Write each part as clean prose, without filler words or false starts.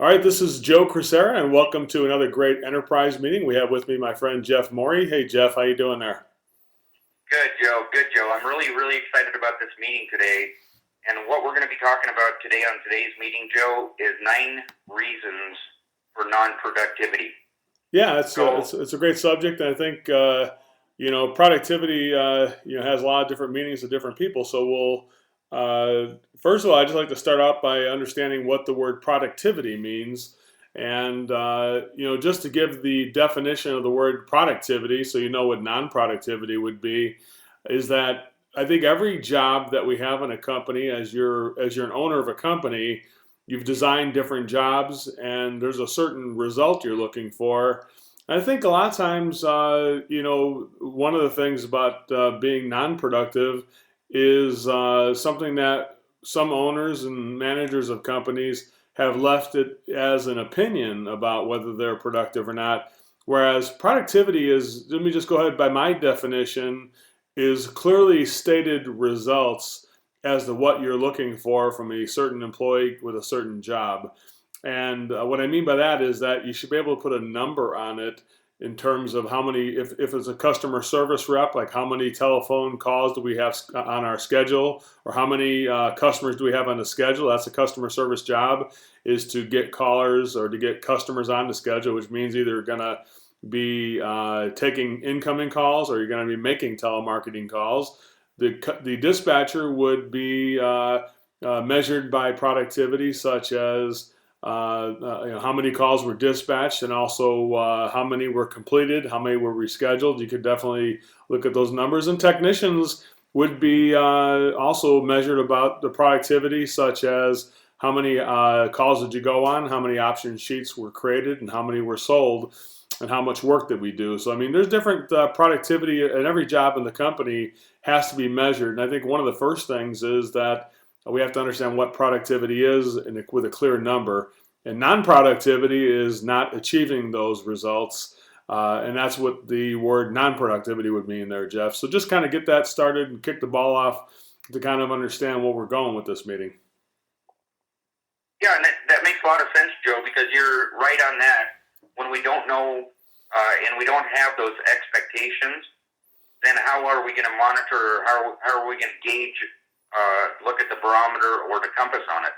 All right, this is Joe Crisera, and welcome to another great enterprise meeting. We have with me my friend Jeff Morey. Hey, Jeff, how you doing there? Good, Joe. Good, Joe. I'm really excited about this meeting today. And what we're going to be talking about today on today's meeting, Joe, is 9 reasons for non-productivity. Yeah, it's a great subject, and I think productivity has a lot of different meanings to different people. So first of all, I'd just like to start out by understanding what the word productivity means, and just to give the definition of the word productivity, so you know what non-productivity would be, is that I think every job that we have in a company, as you're an owner of a company, you've designed different jobs, and there's a certain result you're looking for. I think a lot of times, one of the things about being non-productive is something that some owners and managers of companies have left it as an opinion about whether they're productive or not. Whereas productivity is, let me just go ahead by my definition, is clearly stated results as to what you're looking for from a certain employee with a certain job. And what I mean by that is that you should be able to put a number on it in terms of how many, if it's a customer service rep, like how many telephone calls do we have on our schedule, or how many customers do we have on the schedule. That's a customer service job, is to get callers or to get customers on the schedule, which means either going to be taking incoming calls or you're going to be making telemarketing calls. The dispatcher would be measured by productivity, such as how many calls were dispatched, and also how many were completed, how many were rescheduled. You could definitely look at those numbers. And technicians would be also measured about the productivity, such as how many calls did you go on, how many option sheets were created, and how many were sold, and how much work did we do. So, I mean, there's different productivity, and every job in the company has to be measured. And I think one of the first things is that we have to understand what productivity is with a clear number. And non-productivity is not achieving those results. And that's what the word non-productivity would mean there, Jeff. So just kind of get that started and kick the ball off to kind of understand where we're going with this meeting. Yeah, and that makes a lot of sense, Joe, because you're right on that. When we don't know and we don't have those expectations, then how are we going to monitor, or how are we going to gauge, look at the barometer or the compass on it?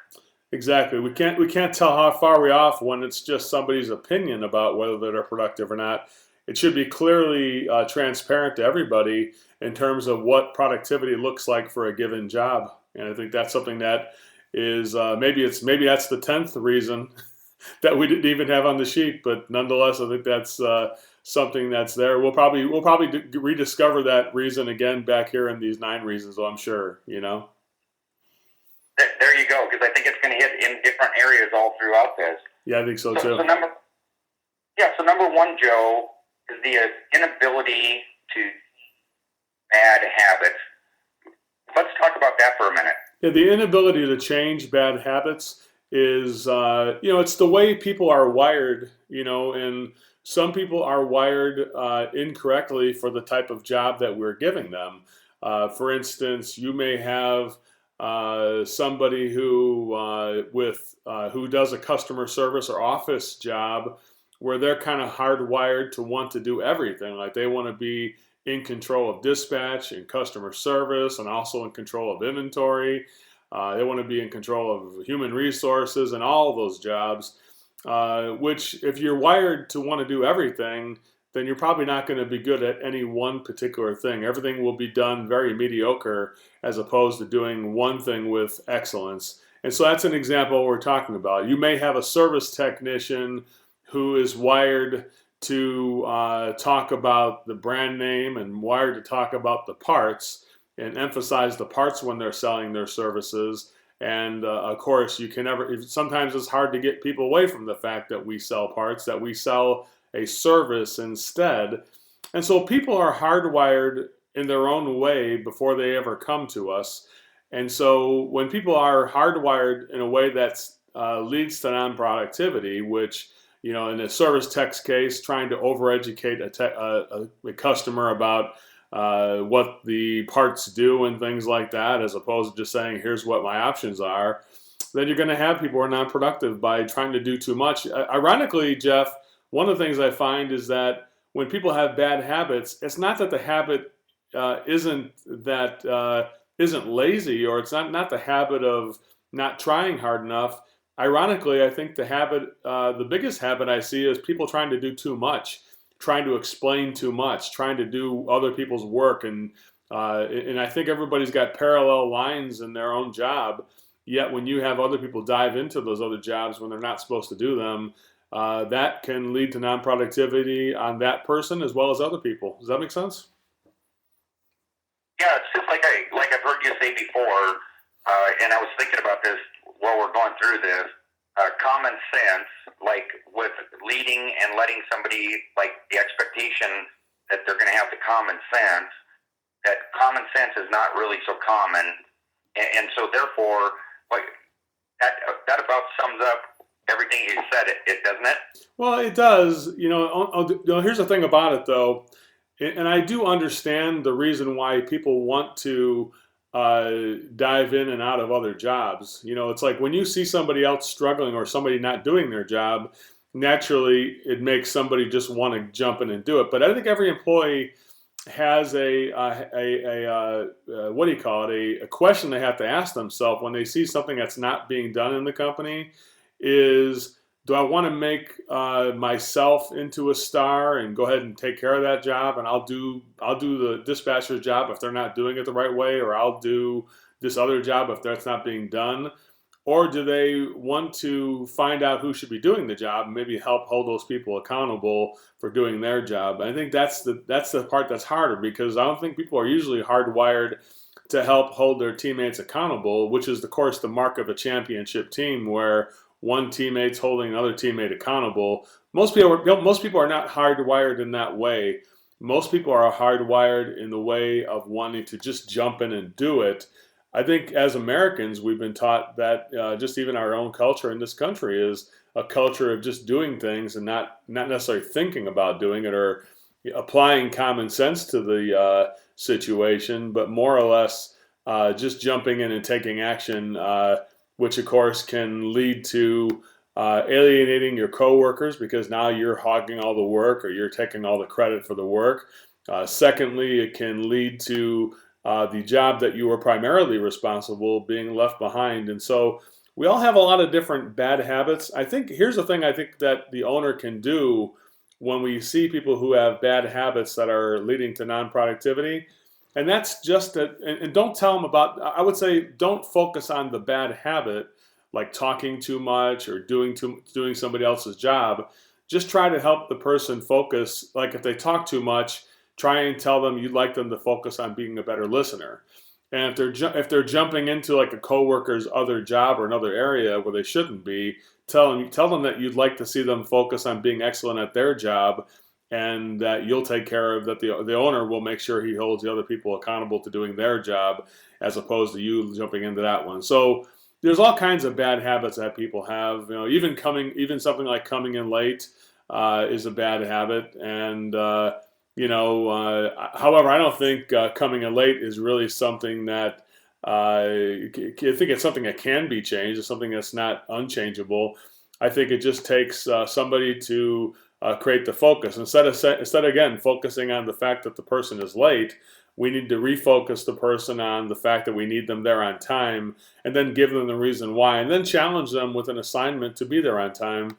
Exactly. We can't tell how far we're off when it's just somebody's opinion about whether they're productive or not. It should be clearly transparent to everybody in terms of what productivity looks like for a given job. And I think that's something that is maybe that's the 10th reason that we didn't even have on the sheet, but nonetheless, I think that's something that's there. We'll probably rediscover that reason again back here in these 9 reasons. I'm sure, There you go, because I think it's going to hit in different areas all throughout this. Yeah, I think so too. So number 1, Joe, is the inability to bad habits. Let's talk about that for a minute. Yeah, the inability to change bad habits is, it's the way people are wired, and some people are wired incorrectly for the type of job that we're giving them. For instance, you may have somebody who does a customer service or office job where they're kind of hardwired to want to do everything. Like they want to be in control of dispatch and customer service, and also in control of inventory. They want to be in control of human resources and all of those jobs, which if you're wired to want to do everything, then you're probably not going to be good at any one particular thing. Everything will be done very mediocre as opposed to doing one thing with excellence. And so that's an example we're talking about. You may have a service technician who is wired to talk about the brand name and wired to talk about the parts and emphasize the parts when they're selling their services. And of course, sometimes it's hard to get people away from the fact that we sell parts, that we sell a service instead. And so people are hardwired in their own way before they ever come to us. And so when people are hardwired in a way that leads to non-productivity, which, in a service tech's case, trying to overeducate a customer about what the parts do and things like that, as opposed to just saying, here's what my options are, then you're going to have people who are non-productive by trying to do too much. Ironically, Jeff, one of the things I find is that when people have bad habits, it's not that the habit isn't lazy, or it's not the habit of not trying hard enough. Ironically, I think the biggest habit I see is people trying to do too much, trying to explain too much, trying to do other people's work, and I think everybody's got parallel lines in their own job. Yet when you have other people dive into those other jobs when they're not supposed to do them, that can lead to non-productivity on that person as well as other people. Does that make sense? Yeah, it's just like I've heard you say before, and I was thinking about this while we're going through this. Common sense, like with leading and letting somebody, like the expectation that they're going to have the common sense, that common sense is not really so common, and so therefore, like that about sums up everything you said. It doesn't it? Well, it does. Here's the thing about it, though, and I do understand the reason why people want to dive in and out of other jobs. It's like when you see somebody else struggling or somebody not doing their job, naturally it makes somebody just want to jump in and do it. But I think every employee has what do you call it? A question they have to ask themselves when they see something that's not being done in the company is, do I want to make myself into a star and go ahead and take care of that job, and I'll do the dispatcher's job if they're not doing it the right way, or I'll do this other job if that's not being done? Or do they want to find out who should be doing the job and maybe help hold those people accountable for doing their job? I think that's the part that's harder, because I don't think people are usually hardwired to help hold their teammates accountable, which is, of course, the mark of a championship team, where one teammate's holding another teammate accountable. Most people are not hardwired in that way. Most people are hardwired in the way of wanting to just jump in and do it. I think as Americans, we've been taught that just even our own culture in this country is a culture of just doing things and not necessarily thinking about doing it or applying common sense to the situation, but more or less just jumping in and taking action, which of course can lead to alienating your coworkers, because now you're hogging all the work or you're taking all the credit for the work. Secondly, it can lead to the job that you were primarily responsible being left behind. And so we all have a lot of different bad habits. I think here's the thing I think that the owner can do when we see people who have bad habits that are leading to non-productivity. And that's just that, and don't tell them about, I would say, don't focus on the bad habit, like talking too much or doing somebody else's job. Just try to help the person focus. Like if they talk too much, try and tell them you'd like them to focus on being a better listener. And if they're jumping into like a coworker's other job or another area where they shouldn't be, tell them that you'd like to see them focus on being excellent at their job, and that you'll take care of that. The owner will make sure he holds the other people accountable to doing their job, as opposed to you jumping into that one. So there's all kinds of bad habits that people have. Even something like coming in late is a bad habit, and however, I don't think coming in late is really something that I think it's something that can be changed. It's something that's not unchangeable. I think it just takes somebody to create the focus. Instead again focusing on the fact that the person is late, we need to refocus the person on the fact that we need them there on time, and then give them the reason why, and then challenge them with an assignment to be there on time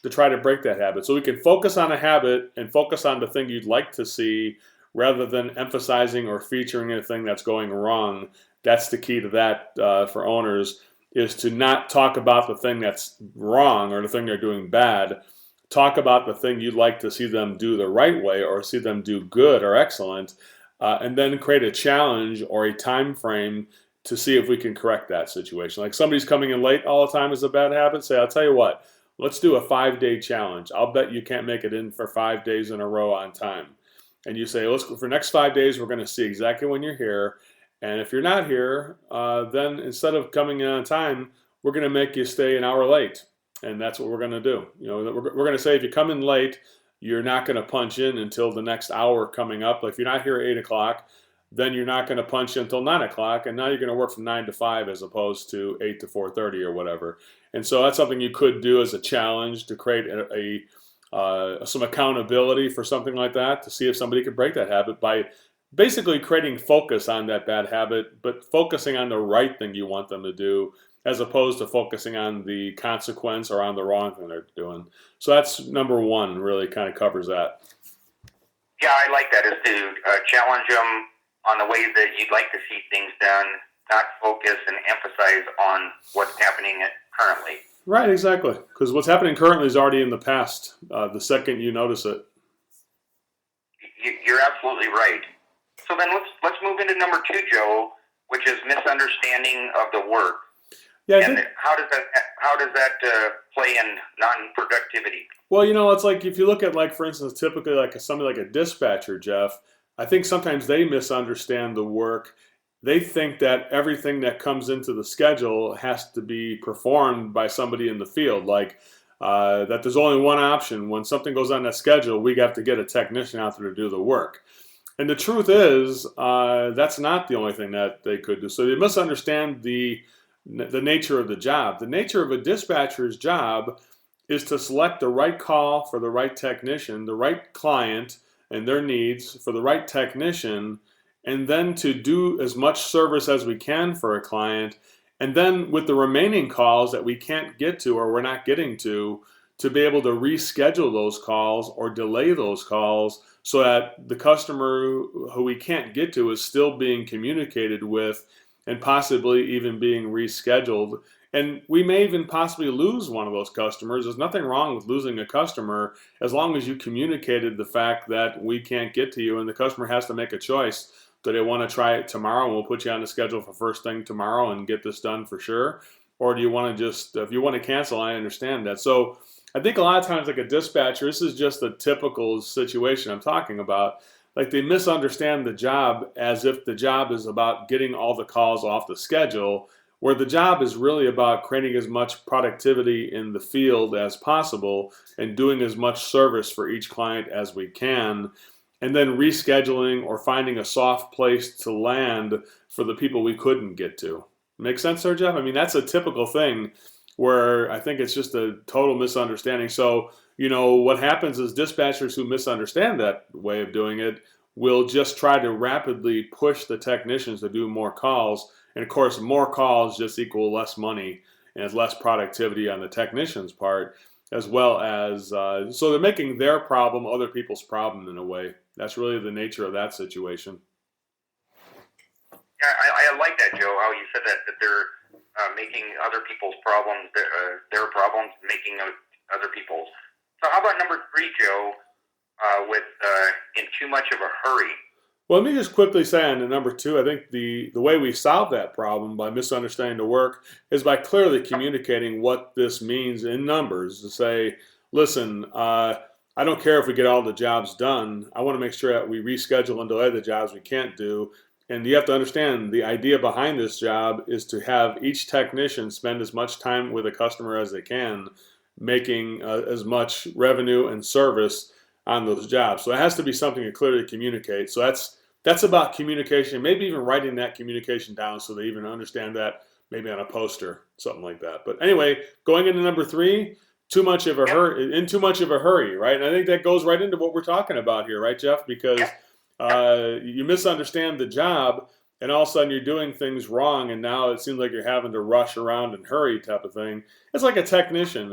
to try to break that habit. So we can focus on a habit and focus on the thing you'd like to see, rather than emphasizing or featuring anything that's going wrong. That's the key to that for owners, is to not talk about the thing that's wrong or the thing they're doing bad. Talk about the thing you'd like to see them do the right way, or see them do good or excellent, and then create a challenge or a time frame to see if we can correct that situation. Like somebody's coming in late all the time is a bad habit. Say, I'll tell you what, let's do a 5-day challenge. I'll bet you can't make it in for 5 days in a row on time. And you say, let's go for the next 5 days, we're going to see exactly when you're here. And if you're not here, then instead of coming in on time, we're going to make you stay an hour late. And that's what we're going to do. We're going to say, if you come in late, you're not going to punch in until the next hour coming up. Like if you're not here at 8 o'clock, then you're not going to punch until 9 o'clock, and now you're going to work from 9 to 5 as opposed to 8 to 4:30 or whatever. And so that's something you could do as a challenge to create some accountability for something like that, to see if somebody could break that habit by basically creating focus on that bad habit, but focusing on the right thing you want them to do, as opposed to focusing on the consequence or on the wrong thing they're doing. So that's number one, really kind of covers that. Yeah, I like that, is to challenge them on the ways that you'd like to see things done, not focus and emphasize on what's happening currently. Right, exactly. Because what's happening currently is already in the past, the second you notice it. You're absolutely right. So then let's move into number 2, Joe, which is misunderstanding of the work. Yeah, and how does that play in non-productivity? Well, it's like if you look at, like, for instance, typically like somebody like a dispatcher, Jeff, I think sometimes they misunderstand the work. They think that everything that comes into the schedule has to be performed by somebody in the field, like that there's only one option. When something goes on that schedule, we have to get a technician out there to do the work. And the truth is, that's not the only thing that they could do. So they misunderstand the nature of the job. The nature of a dispatcher's job is to select the right call for the right technician, the right client and their needs for the right technician, and then to do as much service as we can for a client. And then with the remaining calls that we can't get to or we're not getting to be able to reschedule those calls or delay those calls so that the customer who we can't get to is still being communicated with and possibly even being rescheduled. And we may even possibly lose one of those customers. There's nothing wrong with losing a customer as long as you communicated the fact that we can't get to you and the customer has to make a choice. Do they want to try it tomorrow and we'll put you on the schedule for first thing tomorrow and get this done for sure? Or do you want to just, if you want to cancel, I understand that. So I think a lot of times, like a dispatcher, this is just a typical situation I'm talking about. Like, they misunderstand the job as if the job is about getting all the calls off the schedule, where the job is really about creating as much productivity in the field as possible and doing as much service for each client as we can, and then rescheduling or finding a soft place to land for the people we couldn't get to. Make sense there, Jeff? I mean, that's a typical thing where I think it's just a total misunderstanding. So, what happens is dispatchers who misunderstand that way of doing it will just try to rapidly push the technicians to do more calls. And of course, more calls just equal less money and less productivity on the technician's part, as well as, so they're making their problem other people's problem in a way. That's really the nature of that situation. Yeah, I like that, Joe, how you said that they're making other people's problems, their problems, making other people's. So how about number 3, Joe, with in too much of a hurry? Well, let me just quickly say on the number 2, I think the way we solve that problem by misunderstanding the work is by clearly communicating what this means in numbers, to say, listen, I don't care if we get all the jobs done. I want to make sure that we reschedule and delay the jobs we can't do. And you have to understand the idea behind this job is to have each technician spend as much time with a customer as they can, making as much revenue and service on those jobs. So it has to be something to clearly communicate. So that's about communication, maybe even writing that communication down so they even understand that, maybe on a poster, something like that. But anyway, going into number 3, too much of a hurry, right? And I think that goes right into what we're talking about here, right, Jeff? Because you misunderstand the job, and all of a sudden you're doing things wrong, and now it seems like you're having to rush around and hurry type of thing. It's like a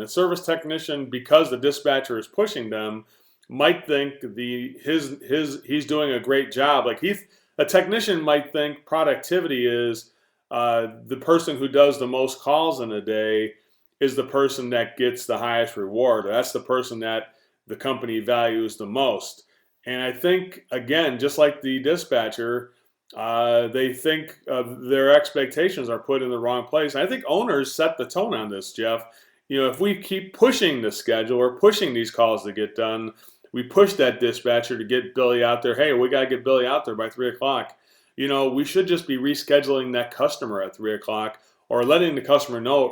service technician, because the dispatcher is pushing them, might think he's doing a great job. Like a technician might think productivity is the person who does the most calls in a day is the person that gets the highest reward. That's the person that the company values the most. And I think, again, just like the dispatcher, they think their expectations are put in the wrong place. And I think owners set the tone on this, Jeff. If we keep pushing the schedule or pushing these calls to get done, we push that dispatcher to get Billy out there. Hey, we got to get Billy out there by 3 o'clock. We should just be rescheduling that customer at 3 o'clock or letting the customer know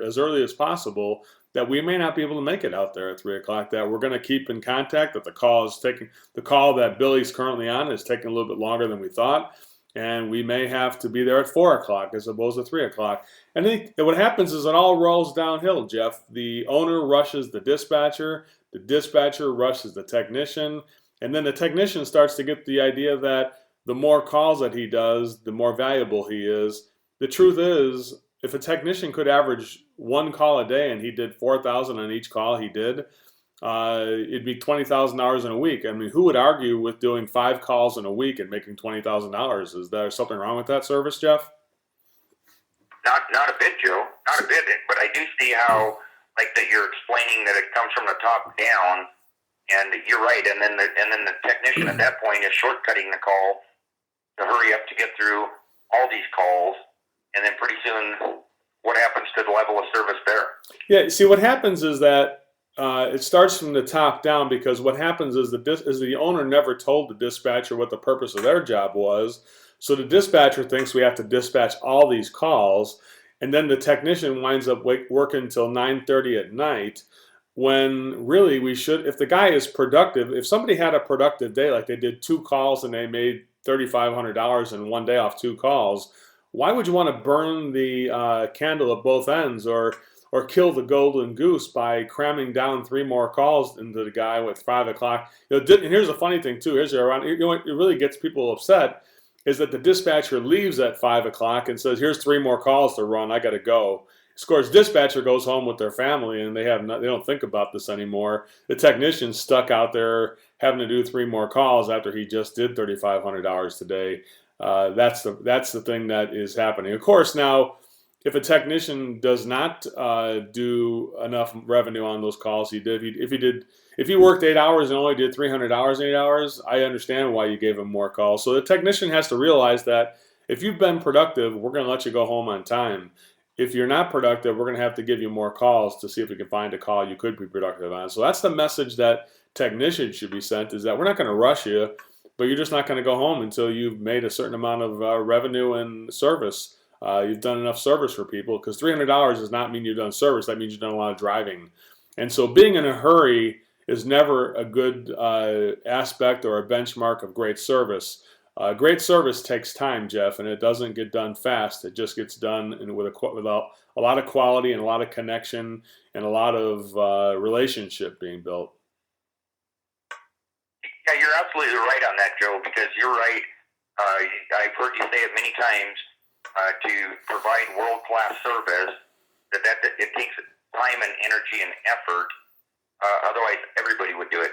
as early as possible that we may not be able to make it out there at 3 o'clock, that we're going to keep in contact, that the call that Billy's currently on is taking a little bit longer than we thought. And we may have to be there at 4 o'clock as opposed to 3 o'clock. And then what happens is it all rolls downhill, Jeff. The owner rushes the dispatcher rushes the technician, and then the technician starts to get the idea that the more calls that he does, the more valuable he is. The truth is, if a technician could average one call a day and he did 4,000 on each call he did, it'd be $20,000 in a week. I mean, who would argue with doing 5 calls in a week and making $20,000? Is there something wrong with that service, Jeff? Not a bit, Joe. Not a bit. But I do see how, like, that you're explaining that it comes from the top down, and you're right. And then the technician at that point is shortcutting the call to hurry up to get through all these calls, and then pretty soon, what happens to the level of service there? Yeah. See, what happens is that it starts from the top down, because what happens is the owner never told the dispatcher what the purpose of their job was. So the dispatcher thinks we have to dispatch all these calls, and then the technician winds up working until 9:30 at night, when really we should, if the guy is productive, if somebody had a productive day, like they did 2 calls and they made $3,500 in one day off 2 calls, why would you want to burn the candle at both ends, or kill the golden goose by cramming down 3 more calls into the guy with 5 o'clock? And here's the funny thing too. What really gets people upset is that the dispatcher leaves at 5 o'clock and says, "Here's 3 more calls to run. I got to go." Of course, dispatcher goes home with their family and they don't think about this anymore. The technician's stuck out there having to do 3 more calls after he just did $3,500 today. That's the thing that is happening. Of course, now, if a technician does not do enough revenue on those calls if he worked 8 hours and only did $300 in 8 hours, I understand why you gave him more calls. So the technician has to realize that if you've been productive, we're going to let you go home on time. If you're not productive, we're going to have to give you more calls to see if we can find a call you could be productive on. So that's the message that technicians should be sent, is that we're not going to rush you, but you're just not going to go home until you've made a certain amount of revenue and service. You've done enough service for people, because $300 does not mean you've done service. That means you've done a lot of driving. And so being in a hurry is never a good aspect or a benchmark of great service. Great service takes time, Jeff, and it doesn't get done fast. It just gets done with a lot of quality and a lot of connection and a lot of relationship being built. Yeah, you're absolutely right on that, Joe, because you're right. I've heard you say it many times, to provide world-class service, that it takes time and energy and effort. Otherwise, everybody would do it.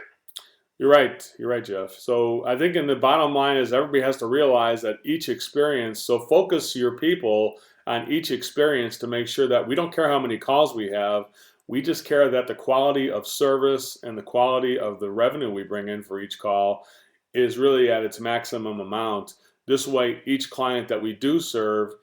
You're right, Jeff. So I think in the bottom line is everybody has to realize that each experience, so focus your people on each experience to make sure that we don't care how many calls we have. We just care that the quality of service and the quality of the revenue we bring in for each call is really at its maximum amount. This way, each client that we do serve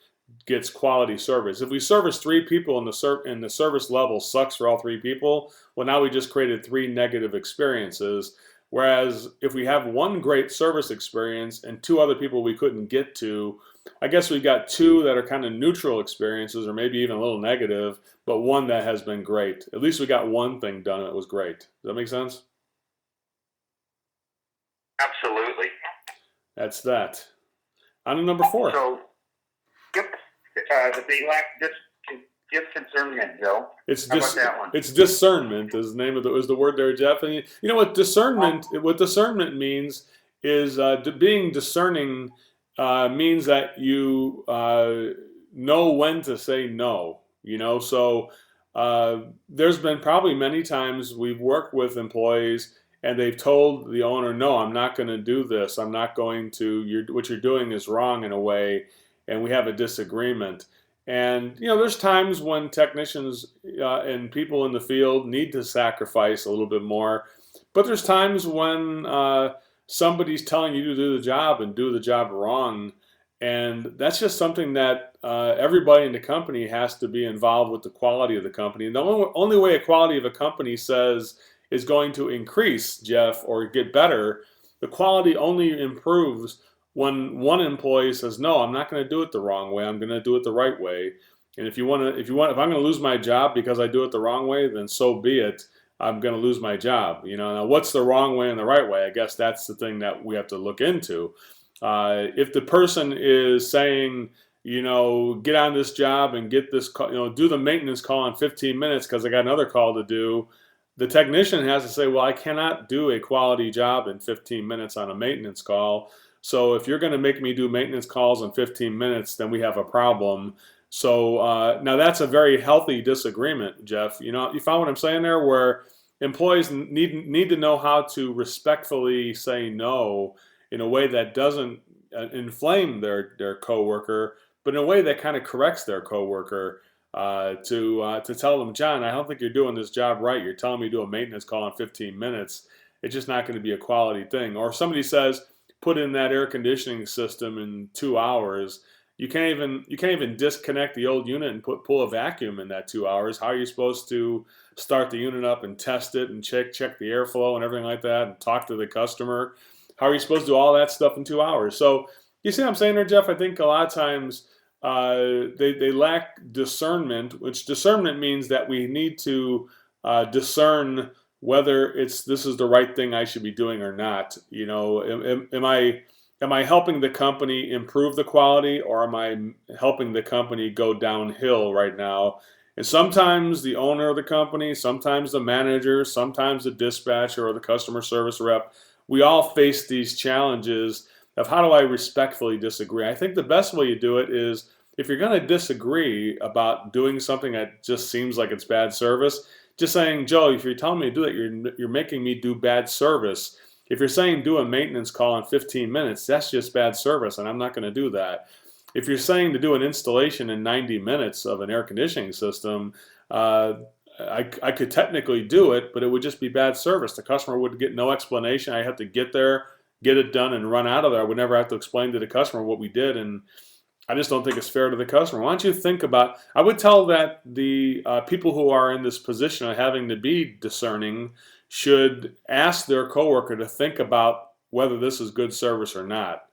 gets quality service. If we service 3 people and the service level sucks for all 3 people, well, now we just created 3 negative experiences. Whereas if we have 1 great service experience and 2 other people we couldn't get to, I guess we got 2 that are kind of neutral experiences, or maybe even a little negative, but 1 that has been great. At least we got 1 thing done that was great. Does that make sense? Absolutely. That's that. On to number 4. So, yep, they lack discernment, Joe. How about that one? It's discernment is the name of the word there, Jeff. And you know what discernment means is being discerning means that you know when to say no. So there's been probably many times we've worked with employees and they've told the owner, "No, I'm not going to do this. I'm not going to. What you're doing is wrong in a way," and we have a disagreement. And there's times when technicians and people in the field need to sacrifice a little bit more, but there's times when somebody's telling you to do the job and do the job wrong, and that's just something that everybody in the company has to be involved with the quality of the company. And the only way a quality of a company says is going to increase, Jeff, or get better, the quality only improves when one employee says, "No, I'm not going to do it the wrong way. I'm going to do it the right way." And if I'm going to lose my job because I do it the wrong way, then so be it. I'm going to lose my job. Now what's the wrong way and the right way? I guess that's the thing that we have to look into. If the person is saying, get on this job and get this call, do the maintenance call in 15 minutes because I got another call to do, the technician has to say, well, I cannot do a quality job in 15 minutes on a maintenance call. So if you're going to make me do maintenance calls in 15 minutes, then we have a problem. So now that's a very healthy disagreement, Jeff. You found what I'm saying there, where employees need to know how to respectfully say no in a way that doesn't inflame their coworker, but in a way that kind of corrects their coworker. To tell them, John, I don't think you're doing this job right. You're telling me to do a maintenance call in 15 minutes. It's just not going to be a quality thing. Or if somebody says, put in that air conditioning system in 2 hours. You can't even disconnect the old unit and pull a vacuum in that 2 hours. How are you supposed to start the unit up and test it and check the airflow and everything like that and talk to the customer? How are you supposed to do all that stuff in 2 hours? So you see what I'm saying there, Jeff? I think a lot of times they lack discernment, which discernment means that we need to discern whether this is the right thing I should be doing or not. Am I helping the company improve the quality, or am I helping the company go downhill right now? And sometimes the owner of the company, sometimes the manager, sometimes the dispatcher or the customer service rep, we all face these challenges of how do I respectfully disagree. I think the best way you do it is, if you're going to disagree about doing something that just seems like it's bad service, just saying, Joe, if you're telling me to do that, you're making me do bad service. If you're saying do a maintenance call in 15 minutes, that's just bad service, and I'm not going to do that. If you're saying to do an installation in 90 minutes of an air conditioning system, I could technically do it, but it would just be bad service. The customer would get no explanation. I have to get there, get it done, and run out of there. I would never have to explain to the customer what we did, and I just don't think it's fair to the customer. Why don't you think about, I would tell that the people who are in this position of having to be discerning should ask their coworker to think about whether this is good service or not.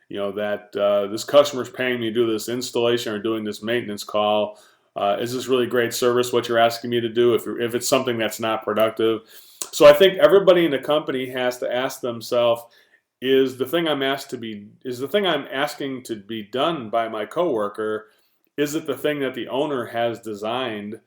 That this customer's paying me to do this installation or doing this maintenance call. Is this really great service, what you're asking me to do, if it's something that's not productive? So I think everybody in the company has to ask themselves, is the thing I'm asking to be done by my coworker, is it the thing that the owner has designed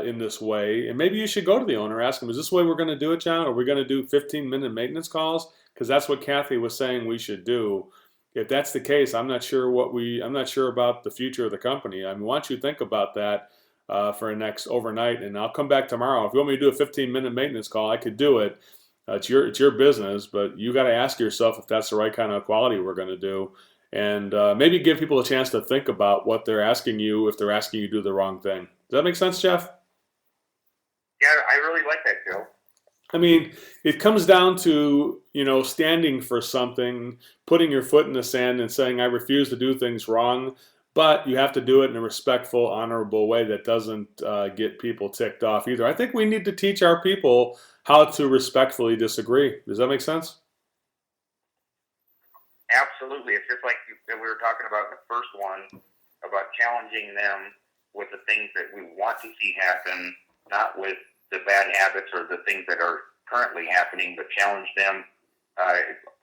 in this way? And maybe you should go to the owner, ask him, is this the way we're going to do it, John? Are we going to do 15-minute maintenance calls? Because that's what Kathy was saying we should do. If that's the case, I'm not sure about the future of the company. I mean, why don't you think about that for a next overnight, and I'll come back tomorrow. If you want me to do a 15-minute maintenance call, I could do it. It's your business, but you got to ask yourself if that's the right kind of quality we're going to do, and maybe give people a chance to think about what they're asking you if they're asking you to do the wrong thing. Does that make sense, Jeff? Yeah, I really like that, Joe. I mean, it comes down to, standing for something, putting your foot in the sand and saying, I refuse to do things wrong, but you have to do it in a respectful, honorable way that doesn't get people ticked off either. I think we need to teach our people how to respectfully disagree. Does that make sense? Absolutely. It's just like we were talking about in the first one, about challenging them with the things that we want to see happen, not with the bad habits or the things that are currently happening, but challenge them,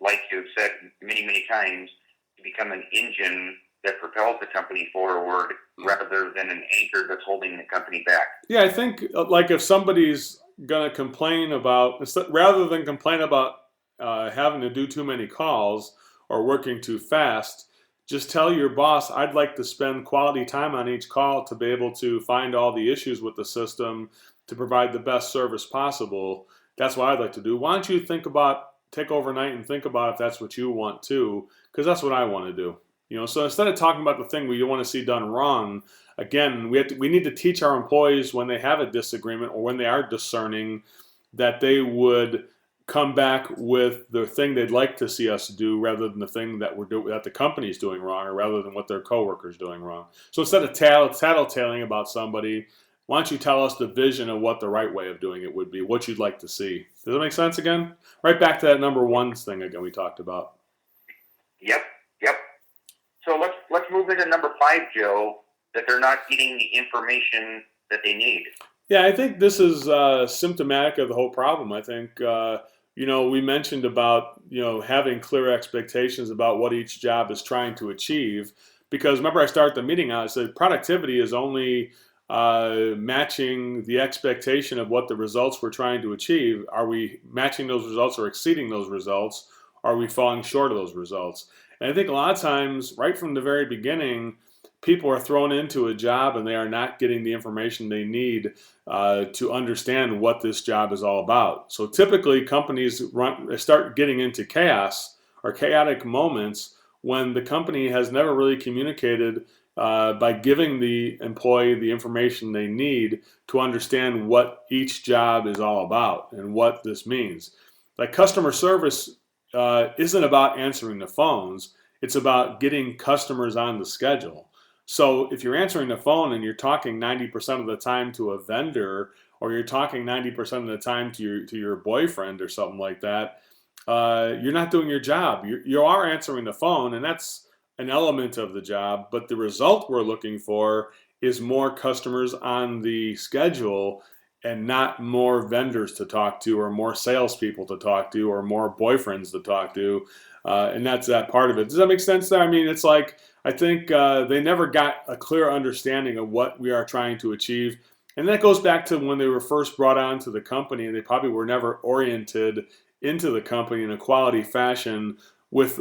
like you've said many, many times, to become an engine that propels the company forward rather than an anchor that's holding the company back. Yeah, I think like if somebody's going to complain about, rather than complain about having to do too many calls or working too fast, just tell your boss, I'd like to spend quality time on each call to be able to find all the issues with the system to provide the best service possible. That's what I'd like to do. Why don't you take overnight and think about if that's what you want too, because that's what I want to do. So instead of talking about the thing we want to see done wrong, again, we need to teach our employees when they have a disagreement or when they are discerning that they would come back with the thing they'd like to see us do rather than the thing that that the company's doing wrong, or rather than what their coworkers doing wrong. So instead of tattletaling about somebody, why don't you tell us the vision of what the right way of doing it would be, what you'd like to see? Does that make sense again? Right back to that number one thing again we talked about. Yep. So let's move into number 5, Joe. that they're not getting the information that they need. Yeah, I think this is symptomatic of the whole problem. I think, we mentioned about, having clear expectations about what each job is trying to achieve. Because remember, I started the meeting out, I said productivity is only matching the expectation of what the results we're trying to achieve. Are we matching those results or exceeding those results? Are we falling short of those results? And I think a lot of times, right from the very beginning, people are thrown into a job and they are not getting the information they need to understand what this job is all about. So typically, companies start getting into chaos or chaotic moments when the company has never really communicated by giving the employee the information they need to understand what each job is all about and what this means. Like customer service isn't about answering the phones, it's about getting customers on the schedule. So if you're answering the phone and you're talking 90% of the time to a vendor, or you're talking 90% of the time to your boyfriend or something like that, you're not doing your job. You are answering the phone, and that's an element of the job. But the result we're looking for is more customers on the schedule, and not more vendors to talk to, or more salespeople to talk to, or more boyfriends to talk to. And that's that part of it. Does that make sense there? I mean, it's like, I think they never got a clear understanding of what we are trying to achieve. And that goes back to when they were first brought on to the company, and they probably were never oriented into the company in a quality fashion with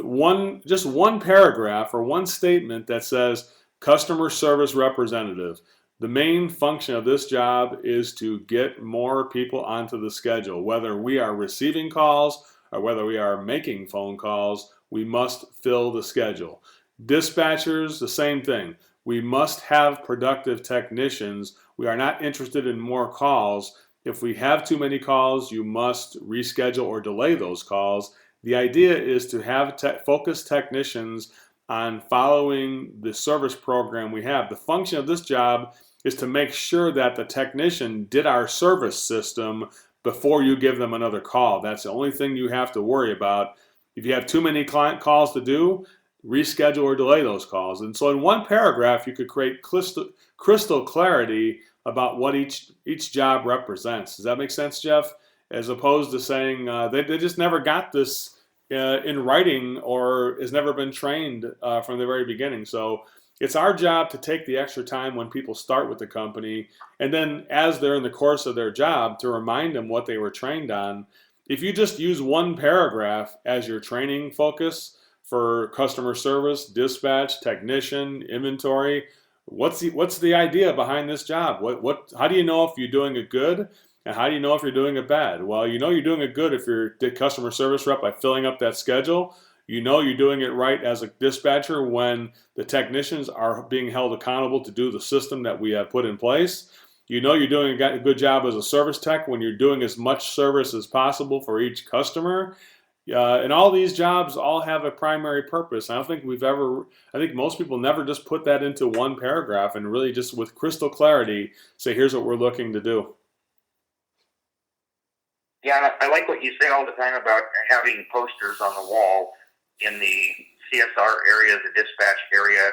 just one paragraph or one statement that says customer service representative. The main function of this job is to get more people onto the schedule. Whether we are receiving calls or whether we are making phone calls, we must fill the schedule. Dispatchers, the same thing. We must have productive technicians. We are not interested in more calls. If we have too many calls, you must reschedule or delay those calls. The idea is to have focused technicians on following the service program we have. The function of this job is to make sure that the technician did our service system before you give them another call. That's the only thing you have to worry about. If you have too many client calls to do, reschedule or delay those calls. And so in one paragraph, you could create crystal clarity about what each job represents. Does that make sense, Jeff? As opposed to saying they just never got this in writing, or has never been trained from the very beginning. So it's our job to take the extra time when people start with the company, and then as they're in the course of their job, to remind them what they were trained on. If you just use one paragraph as your training focus for customer service, dispatch, technician, inventory, what's the idea behind this job? How do you know if you're doing it good, and how do you know if you're doing it bad? Well, you know you're doing it good if you're a customer service rep by filling up that schedule. You know you're doing it right as a dispatcher when the technicians are being held accountable to do the system that we have put in place. You know you're doing a good job as a service tech when you're doing as much service as possible for each customer. And all these jobs all have a primary purpose. I think most people never just put that into one paragraph and really just with crystal clarity say, here's what we're looking to do. Yeah, I like what you say all the time about having posters on the wall in the CSR area, the dispatch area,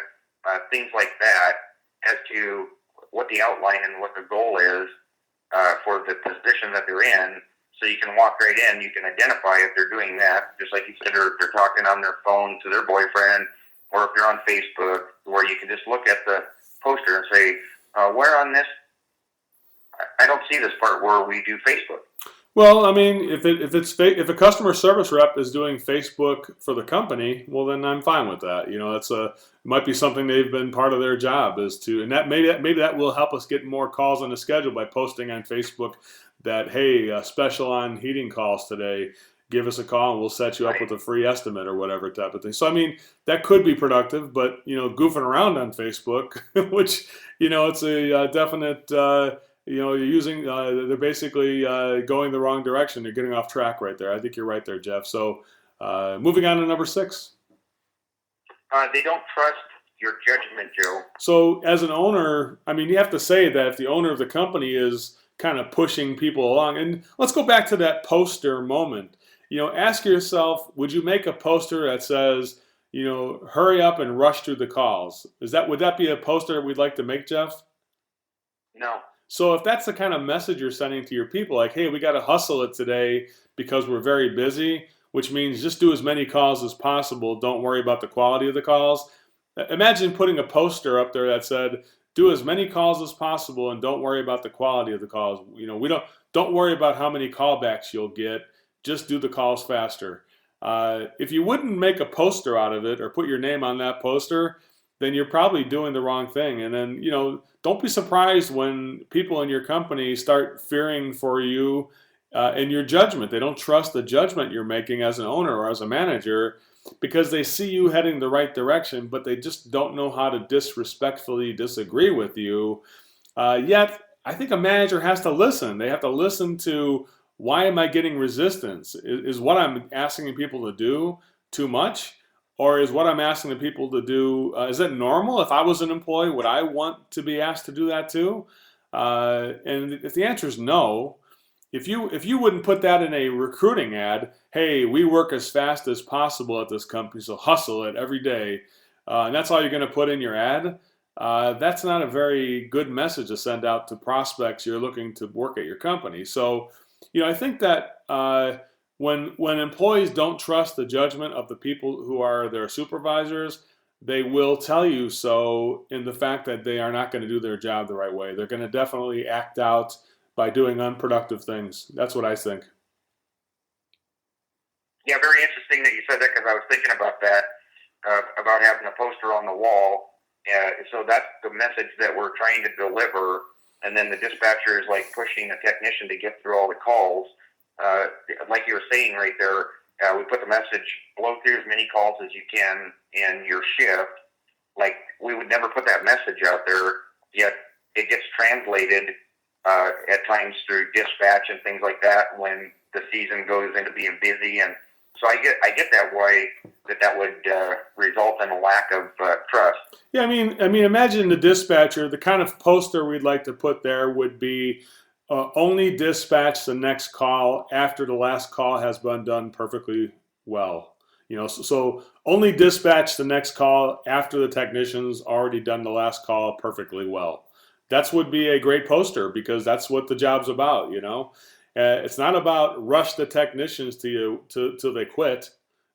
things like that, as to what the outline and what the goal is for the position that they're in. So you can walk right in, you can identify if they're doing that, just like you said, or if they're talking on their phone to their boyfriend, or if they're on Facebook, where you can just look at the poster and say, where on this, I don't see this part where we do Facebook. Well, I mean, if a customer service rep is doing Facebook for the company, well, then I'm fine with that. You know, it might be something they've been part of their job is to, and that maybe that will help us get more calls on the schedule by posting on Facebook that, hey, special on heating calls today. Give us a call and we'll set you up with a free estimate or whatever type of thing. So, I mean, that could be productive, but, goofing around on Facebook, which, it's a definite, you're using, they're basically going the wrong direction. They're getting off track right there. I think you're right there, Jeff. So moving on to number 6. They don't trust your judgment, Joe. So as an owner, I mean, you have to say that if the owner of the company is kind of pushing people along, and let's go back to that poster moment. Ask yourself, would you make a poster that says, hurry up and rush through the calls. Would that be a poster we'd like to make, Jeff? No. So if that's the kind of message you're sending to your people, like, hey, we got to hustle it today because we're very busy, which means just do as many calls as possible. Don't worry about the quality of the calls. Imagine putting a poster up there that said, do as many calls as possible and don't worry about the quality of the calls. We don't worry about how many callbacks you'll get. Just do the calls faster. If you wouldn't make a poster out of it or put your name on that poster, then you're probably doing the wrong thing. And then, don't be surprised when people in your company start fearing for you and your judgment. They don't trust the judgment you're making as an owner or as a manager because they see you heading the right direction, but they just don't know how to disrespectfully disagree with you. Yet, I think a manager has to listen. They have to listen to, why am I getting resistance? Is what I'm asking people to do too much? Or is what I'm asking the people to do, is it normal? If I was an employee, would I want to be asked to do that too? And if the answer is no, if you wouldn't put that in a recruiting ad, hey, we work as fast as possible at this company, so hustle it every day, and that's all you're going to put in your ad, that's not a very good message to send out to prospects you're looking to work at your company. So, I think that when employees don't trust the judgment of the people who are their supervisors, they will tell you so in the fact that they are not going to do their job the right way. They're going to definitely act out by doing unproductive things. That's what I think. Yeah, very interesting that you said that, because I was thinking about that, about having a poster on the wall. So that's the message that we're trying to deliver, and then the dispatcher is like pushing the technician to get through all the calls. Like you were saying right there, we put the message, blow through as many calls as you can in your shift. Like, we would never put that message out there, yet it gets translated at times through dispatch and things like that when the season goes into being busy. And so I get that why that would result in a lack of trust. Yeah, I mean, imagine the dispatcher. The kind of poster we'd like to put there would be, only dispatch the next call after the last call has been done perfectly well. So only dispatch the next call after the technician's already done the last call perfectly well. That would be a great poster, because that's what the job's about. It's not about rush the technicians till they quit,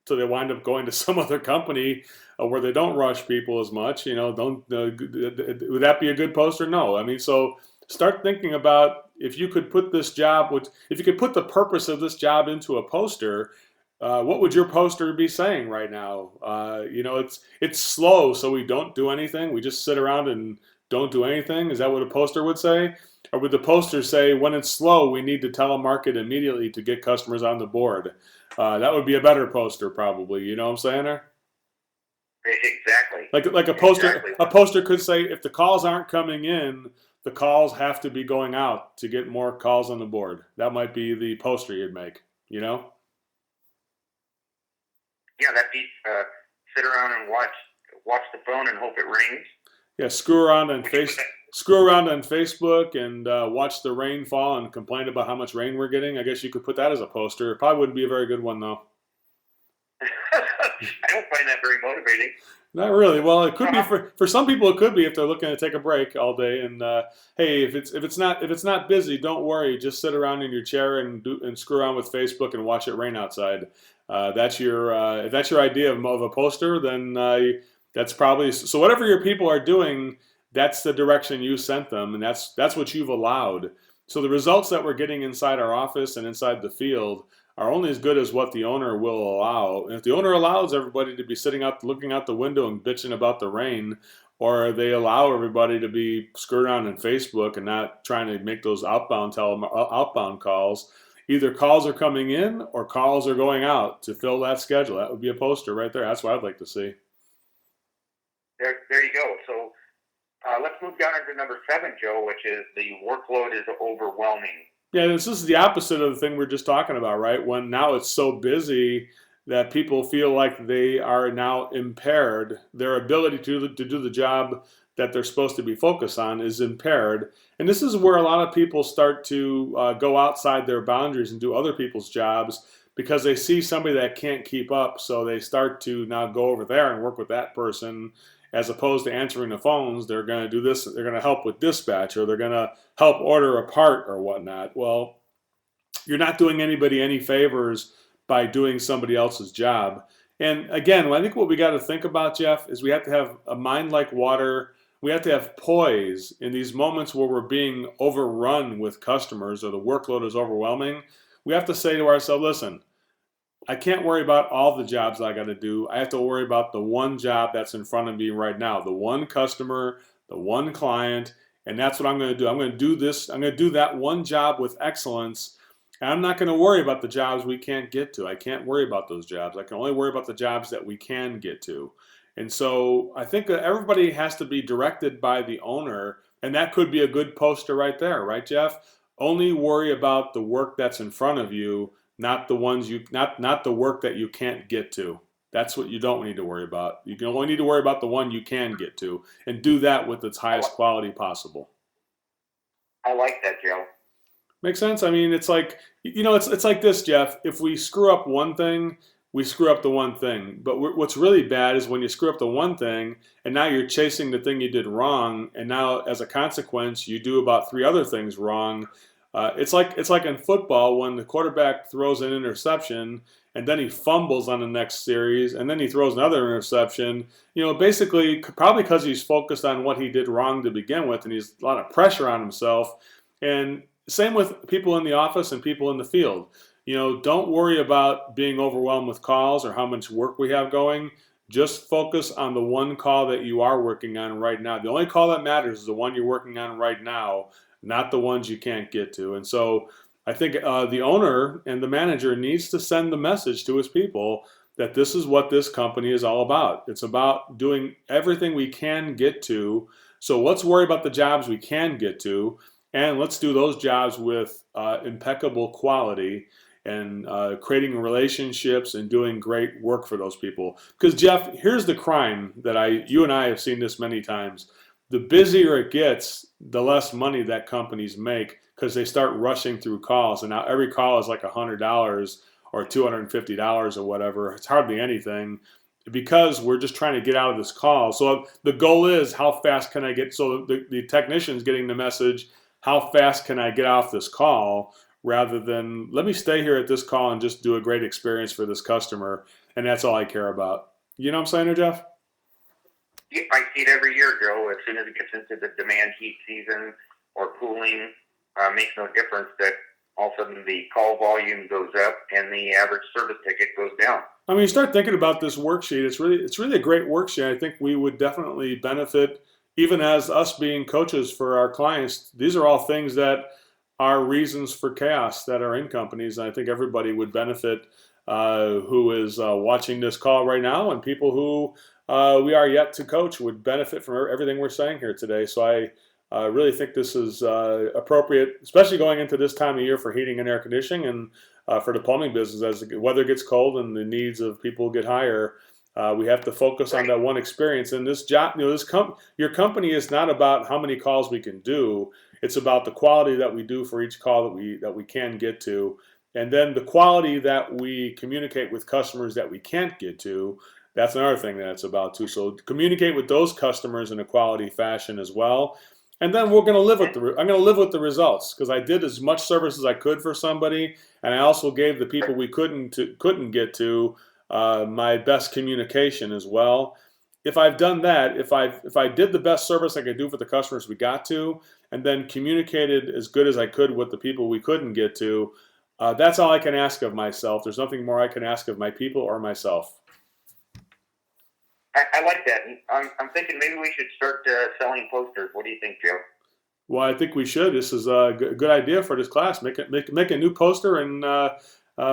till they wind up going to some other company where they don't rush people as much. Would that be a good poster? No. I mean, so start thinking about, if you could put this job, if you could put the purpose of this job into a poster, what would your poster be saying right now? It's slow, so we don't do anything. We just sit around and don't do anything. Is that what a poster would say? Or would the poster say, when it's slow, we need to telemarket immediately to get customers on the board? That would be a better poster, probably. You know what I'm saying there? Exactly. Like a poster. Exactly. A poster could say, if the calls aren't coming in, the calls have to be going out to get more calls on the board. That might be the poster you'd make. Yeah, that'd be sit around and watch the phone and hope it rings. Yeah, screw around on Facebook and watch the rain fall and complain about how much rain we're getting. I guess you could put that as a poster. It probably wouldn't be a very good one, though. I don't find that very motivating. Not really. Well, it could be for some people. It could be if they're looking to take a break all day. And hey, if it's not busy, don't worry. Just sit around in your chair and screw around with Facebook and watch it rain outside. If that's your idea of a poster, then that's probably so. Whatever your people are doing, that's the direction you sent them, and that's what you've allowed. So the results that we're getting inside our office and inside the field are only as good as what the owner will allow. And if the owner allows everybody to be sitting out, looking out the window and bitching about the rain, or they allow everybody to be screwed around in Facebook and not trying to make those outbound calls, either calls are coming in or calls are going out to fill that schedule. That would be a poster right there. That's what I'd like to see. There you go. So let's move down into number 7, Joe, which is the workload is overwhelming. Yeah, this is the opposite of the thing we're just talking about, right? When now it's so busy that people feel like they are now impaired. Their ability to do the job that they're supposed to be focused on is impaired. And this is where a lot of people start to go outside their boundaries and do other people's jobs because they see somebody that can't keep up, so they start to now go over there and work with that person as opposed to answering the phones. They're going to do this, they're going to help with dispatch, or they're going to help order a part or whatnot. Well, you're not doing anybody any favors by doing somebody else's job. And again, I think what we got to think about, Jeff, is we have to have a mind like water. We have to have poise in these moments where we're being overrun with customers or the workload is overwhelming. We have to say to ourselves, listen, I can't worry about all the jobs I got to do. I have to worry about the one job that's in front of me right now, the one customer, the one client, and that's what I'm going to do. I'm going to do this. I'm going to do that one job with excellence. And I'm not going to worry about the jobs we can't get to. I can't worry about those jobs. I can only worry about the jobs that we can get to. And so I think that everybody has to be directed by the owner, and that could be a good poster right there, right, Jeff? Only worry about the work that's in front of you, not the ones you not the work that you can't get to. That's what you don't need to worry about. You can only need to worry about the one you can get to, and do that with its highest quality possible. I like that, Joe. Make sense? I mean, it's like, it's like this, Jeff. If we screw up one thing, we screw up the one thing. But what's really bad is when you screw up the one thing, and now you're chasing the thing you did wrong, and now as a consequence, you do about three other things wrong. It's like in football when the quarterback throws an interception, and then he fumbles on the next series, and then he throws another interception. Basically, probably because he's focused on what he did wrong to begin with, and he's a lot of pressure on himself. And same with people in the office and people in the field. Don't worry about being overwhelmed with calls or how much work we have going. Just focus on the one call that you are working on right now. The only call that matters is the one you're working on right now, not the ones you can't get to. And so I think the owner and the manager needs to send the message to his people that this is what this company is all about. It's about doing everything we can get to. So let's worry about the jobs we can get to. And let's do those jobs with impeccable quality and creating relationships and doing great work for those people. Because Jeff, here's the crime that you and I have seen this many times. The busier it gets, the less money that companies make because they start rushing through calls. And now every call is like $100 or $250 or whatever. It's hardly anything because we're just trying to get out of this call. So the goal is how fast can I get, so the technician's getting the message, how fast can I get off this call, rather than let me stay here at this call and just do a great experience for this customer, and that's all I care about. You know what I'm saying there, Jeff? Yeah, I see it every year, Joe. As soon as it gets into the demand heat season or cooling, makes no difference that all of a sudden the call volume goes up and the average service ticket goes down. I mean, you start thinking about this worksheet. It's really a great worksheet. I think we would definitely benefit, even as us being coaches for our clients. These are all things that are reasons for chaos that are in companies. And I think everybody would benefit who is watching this call right now, and people who we are yet to coach would benefit from everything we're saying here today. So I really think this is appropriate, especially going into this time of year for heating and air conditioning, and for the plumbing business. As the weather gets cold and the needs of people get higher, we have to focus on that one experience. And this job, your company is not about how many calls we can do. It's about the quality that we do for each call that we can get to, and then the quality that we communicate with customers that we can't get to. That's another thing that it's about too. So communicate with those customers in a quality fashion as well. And then I'm going to live with the results, because I did as much service as I could for somebody, and I also gave the people we couldn't get to my best communication as well. If I've done that, if I did the best service I could do for the customers we got to, and then communicated as good as I could with the people we couldn't get to, that's all I can ask of myself. There's nothing more I can ask of my people or myself. I like that. I'm thinking maybe we should start selling posters. What do you think, Joe? Well, I think we should. This is a good idea for this class. Make a new poster and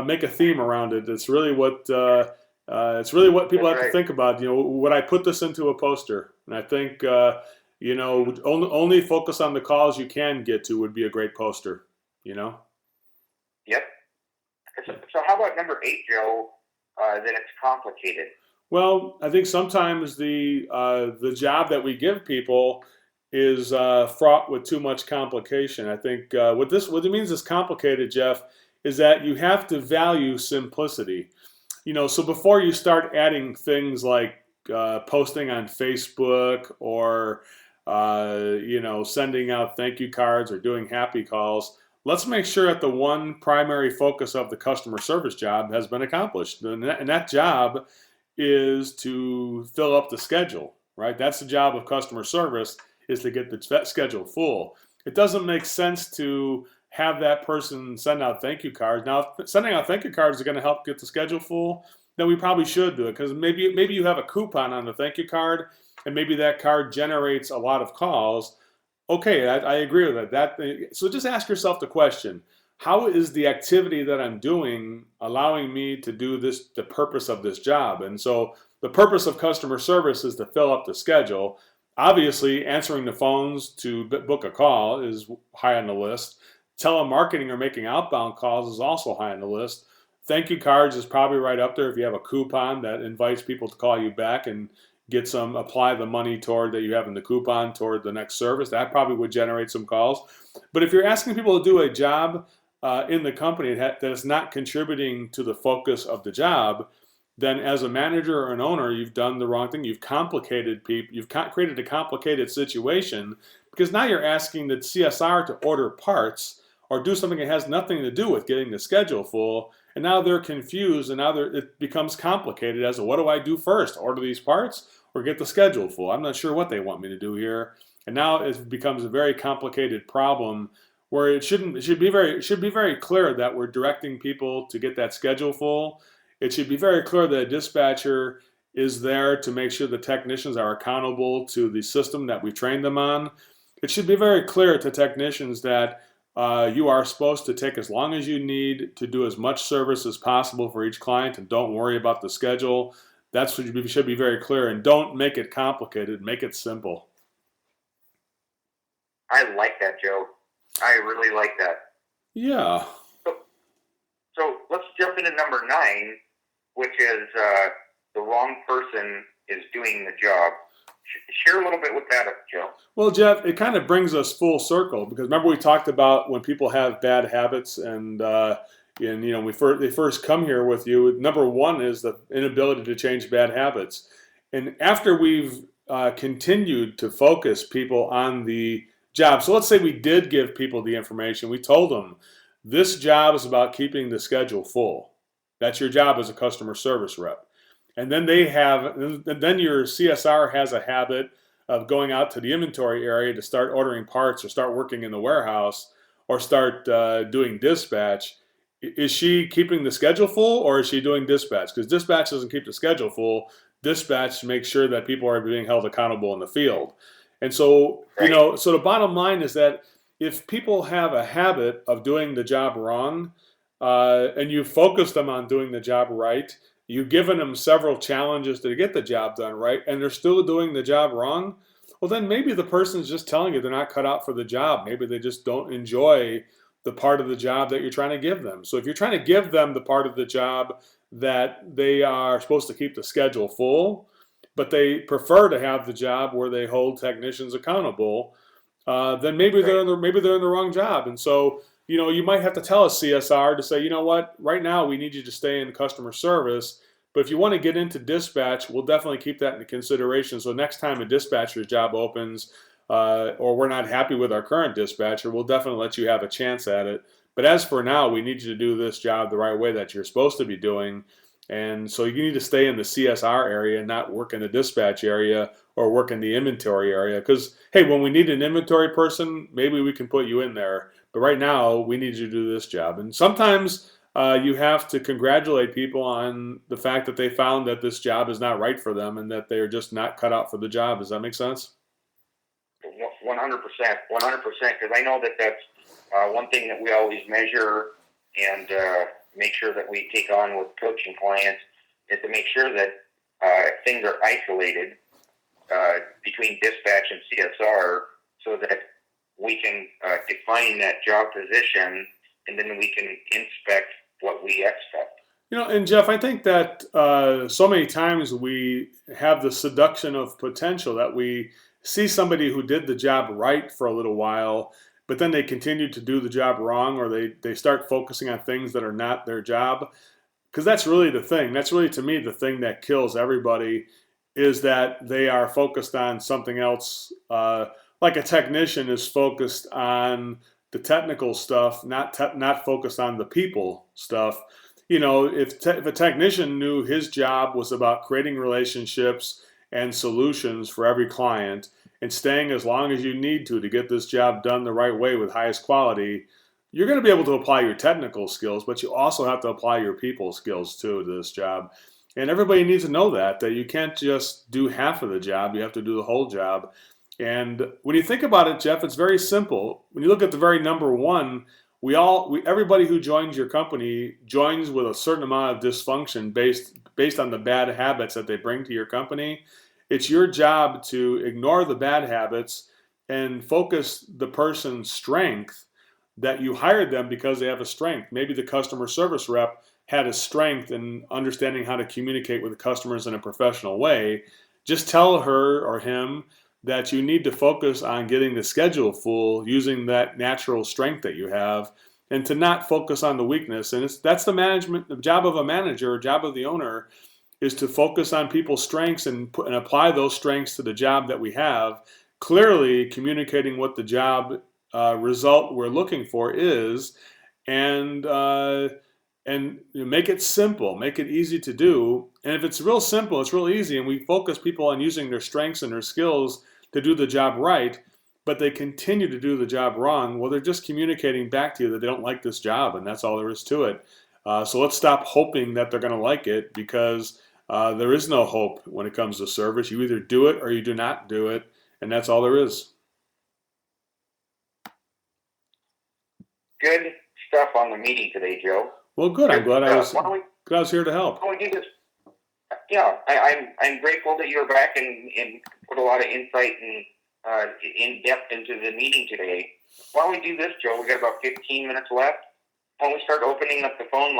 make a theme around it. It's really what people have to think about. Would I put this into a poster? And I think only focus on the calls you can get to would be a great poster. Yep. So how about number 8, Joe? That it's complicated. Well, I think sometimes the job that we give people is fraught with too much complication. I think what it means is complicated, Jeff, is that you have to value simplicity. So before you start adding things like posting on Facebook or sending out thank you cards or doing happy calls, let's make sure that the one primary focus of the customer service job has been accomplished. And that job is to fill up the schedule, right? That's the job of customer service, is to get the schedule full. It doesn't make sense to have that person send out thank you cards. Now, if sending out thank you cards are going to help get the schedule full, then we probably should do it, because maybe you have a coupon on the thank you card, and maybe that card generates a lot of calls. Okay, I agree with that. So just ask yourself the question: how is the activity that I'm doing allowing me to do this, the purpose of this job? And so the purpose of customer service is to fill up the schedule. Obviously, answering the phones to book a call is high on the list. Telemarketing or making outbound calls is also high on the list. Thank you cards is probably right up there if you have a coupon that invites people to call you back and apply the money toward that you have in the coupon toward the next service. That probably would generate some calls. But if you're asking people to do a job in the company that is not contributing to the focus of the job, then as a manager or an owner, you've done the wrong thing. You've complicated people. You've created a complicated situation, because now you're asking the CSR to order parts or do something that has nothing to do with getting the schedule full. And now they're confused, and now it becomes complicated as to, what do I do first? Order these parts or get the schedule full? I'm not sure what they want me to do here. And now it becomes a very complicated problem, where it should be very clear that we're directing people to get that schedule full. It should be very clear that a dispatcher is there to make sure the technicians are accountable to the system that we trained them on. It should be very clear to technicians that you are supposed to take as long as you need to do as much service as possible for each client, and don't worry about the schedule. That's what should be very clear, and don't make it complicated. Make it simple. I like that, Joe. I really like that. Yeah. So let's jump into number 9, which is the wrong person is doing the job. Share a little bit with that, Joe. Well, Jeff, it kind of brings us full circle, because remember we talked about when people have bad habits, and they first come here with you. Number 1 is the inability to change bad habits, and after we've continued to focus people on the job. So let's say we did give people the information. We told them this job is about keeping the schedule full. That's your job as a customer service rep. And then then your CSR has a habit of going out to the inventory area to start ordering parts, or start working in the warehouse, or start doing dispatch. Is she keeping the schedule full, or is she doing dispatch? Because dispatch doesn't keep the schedule full. Dispatch makes sure that people are being held accountable in the field. And so, so the bottom line is that if people have a habit of doing the job wrong, and you focus them on doing the job right, you've given them several challenges to get the job done right, and they're still doing the job wrong, well, then maybe the person's just telling you they're not cut out for the job. Maybe they just don't enjoy the part of the job that you're trying to give them. So if you're trying to give them the part of the job that they are supposed to keep the schedule full, but they prefer to have the job where they hold technicians accountable, then maybe they're in the wrong job. And so, you might have to tell a CSR to say, you know what, right now we need you to stay in customer service, but if you want to get into dispatch, we'll definitely keep that into consideration. So next time a dispatcher's job opens, or we're not happy with our current dispatcher, we'll definitely let you have a chance at it. But as for now, we need you to do this job the right way that you're supposed to be doing. And so you need to stay in the CSR area and not work in the dispatch area or work in the inventory area. Because, hey, when we need an inventory person, maybe we can put you in there. But right now, we need you to do this job. And sometimes you have to congratulate people on the fact that they found that this job is not right for them and that they're just not cut out for the job. Does that make sense? 100%. 100%. Because I know that that's one thing that we always measure and make sure that we take on with coaching clients is to make sure that things are isolated between dispatch and CSR, so that we can define that job position, and then we can inspect what we expect. And Jeff, I think that so many times we have the seduction of potential, that we see somebody who did the job right for a little while, but then they continue to do the job wrong, or they start focusing on things that are not their job. Because that's really the thing. That's really, to me, the thing that kills everybody is that they are focused on something else. Like a technician is focused on the technical stuff, not focused on the people stuff. If a technician knew his job was about creating relationships and solutions for every client and staying as long as you need to get this job done the right way with highest quality, you're going to be able to apply your technical skills, but you also have to apply your people skills too to this job. And everybody needs to know that you can't just do half of the job, you have to do the whole job. And when you think about it, Jeff, it's very simple. When you look at the very number one, everybody who joins your company joins with a certain amount of dysfunction based on the bad habits that they bring to your company. It's your job to ignore the bad habits and focus the person's strength that you hired them because they have a strength. Maybe the customer service rep had a strength in understanding how to communicate with the customers in a professional way. Just tell her or him that you need to focus on getting the schedule full using that natural strength that you have, and to not focus on the weakness. And that's the job of a manager, job of the owner, is to focus on people's strengths and apply those strengths to the job that we have, clearly communicating what the job result we're looking for is, and make it simple, make it easy to do. And if it's real simple, it's real easy, and we focus people on using their strengths and their skills to do the job right, but they continue to do the job wrong, well, they're just communicating back to you that they don't like this job, and that's all there is to it. So let's stop hoping that they're going to like it, because there is no hope when it comes to service. You either do it or you do not do it, and that's all there is. Good stuff on the meeting today, Joe. Well, good. I'm glad I was here to help. Why don't we do this? Yeah, I'm grateful that you're back and put a lot of insight and in depth into the meeting today. Why don't we do this, Joe? We got about 15 minutes left. Why don't we start opening up the phone line?